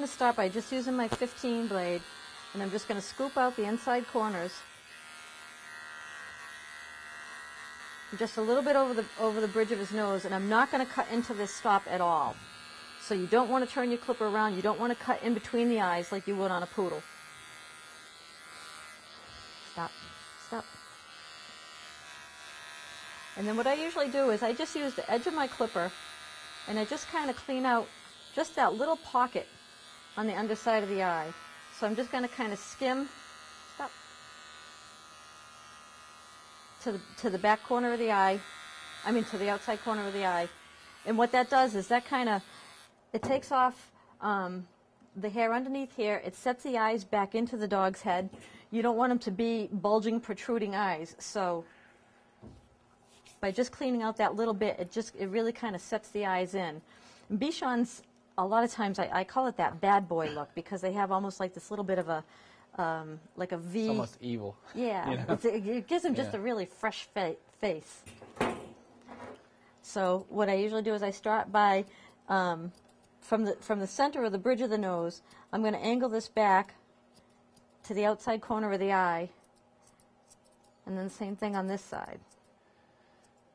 to start by just using my 15 blade, and I'm just going to scoop out the inside corners. Just a little bit over the bridge of his nose, and I'm not going to cut into this stop at all. So you don't want to turn your clipper around. You don't want to cut in between the eyes like you would on a poodle. Stop. Stop. And then what I usually do is I just use the edge of my clipper, and I just kind of clean out just that little pocket on the underside of the eye. So I'm just going to kind of skim, stop, to the back corner of the eye, to the outside corner of the eye. And what that does is that kind of, it takes off the hair underneath here. It sets the eyes back into the dog's head. You don't want them to be bulging, protruding eyes. So by just cleaning out that little bit, it really kind of sets the eyes in. And Bichons, a lot of times, I call it that bad boy look because they have almost like this little bit of a, like a V. It's almost evil. Yeah, you know? It gives them just a really fresh face. So what I usually do is I start by, from the center of the bridge of the nose, I'm going to angle this back to the outside corner of the eye, and then same thing on this side.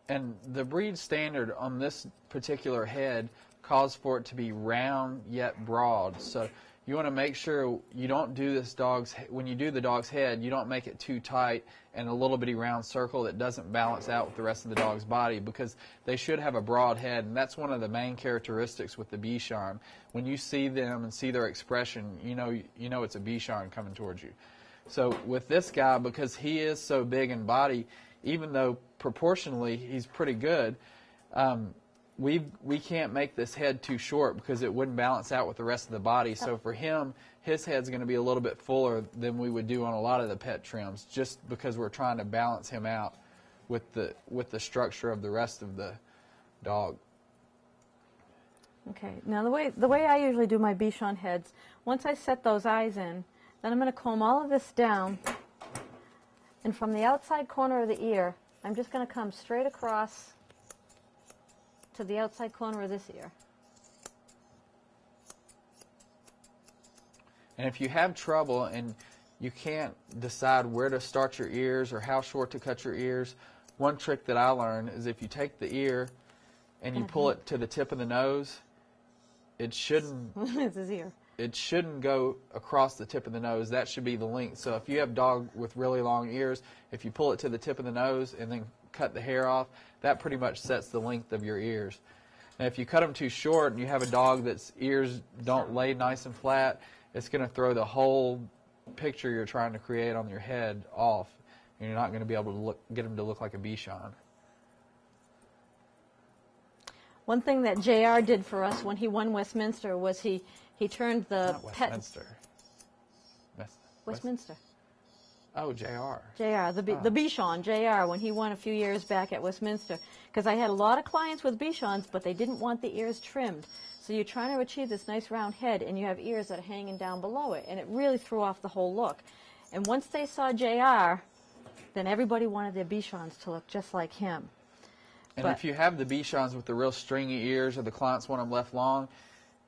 And the breed standard on this particular head calls for it to be round yet broad. So you want to make sure you don't do this when you do the dog's head, you don't make it too tight and a little bitty round circle that doesn't balance out with the rest of the dog's body, because they should have a broad head, and that's one of the main characteristics with the Bichon. When you see them and see their expression, you know it's a Bichon coming towards you. So with this guy, because he is so big in body, even though proportionally he's pretty good, we can't make this head too short because it wouldn't balance out with the rest of the body. So for him, his head's going to be a little bit fuller than we would do on a lot of the pet trims, just because we're trying to balance him out with the structure of the rest of the dog. Okay, now the way I usually do my Bichon heads, once I set those eyes in, then I'm going to comb all of this down, and from the outside corner of the ear, I'm just going to come straight across to the outside corner of this ear. And if you have trouble and you can't decide where to start your ears or how short to cut your ears, one trick that I learned is if you take the ear and you pull it to the tip of the nose, it shouldn't it's his ear. It shouldn't go across the tip of the nose. That should be the length. So if you have a dog with really long ears, if you pull it to the tip of the nose and then cut the hair off, that pretty much sets the length of your ears. And if you cut them too short and you have a dog that's ears don't lay nice and flat, it's going to throw the whole picture you're trying to create on your head off, and you're not going to be able to get him to look like a Bichon. One thing that JR did for us when he won Westminster was he turned the Not Westminster. Westminster. Oh, JR. JR, the Bichon, JR, when he won a few years back at Westminster. Because I had a lot of clients with Bichons, but they didn't want the ears trimmed. So you're trying to achieve this nice round head, and you have ears that are hanging down below it, and it really threw off the whole look. And once they saw JR, then everybody wanted their Bichons to look just like him. And if you have the Bichons with the real stringy ears, or the clients want them left long,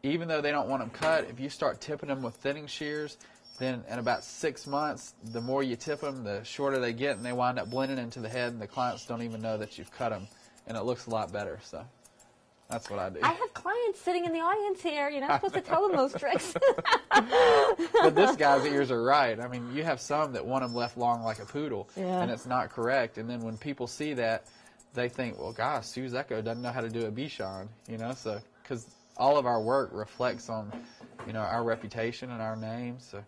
even though they don't want them cut, if you start tipping them with thinning shears, then in about 6 months, the more you tip them, the shorter they get, and they wind up blending into the head, and the clients don't even know that you've cut them, and it looks a lot better. So that's what I do. I have clients sitting in the audience here. You're not supposed to tell them those tricks. But this guy's ears are right. I mean, you have some that want them left long like a poodle, and it's not correct. And then when people see that, they think, well, gosh, Sue Zecco doesn't know how to do a Bichon, so because all of our work reflects on, our reputation and our name. So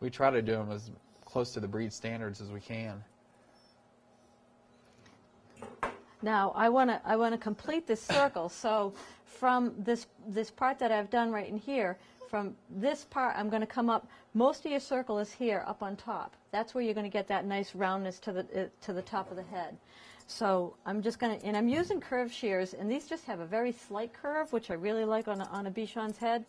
we try to do them as close to the breed standards as we can. Now I want to complete this circle. So from this part that I've done right in here, from this part I'm going to come up. Most of your circle is here up on top. That's where you're going to get that nice roundness to the top of the head. So I'm just going to, and I'm using curved shears, and these just have a very slight curve, which I really like on a Bichon's head.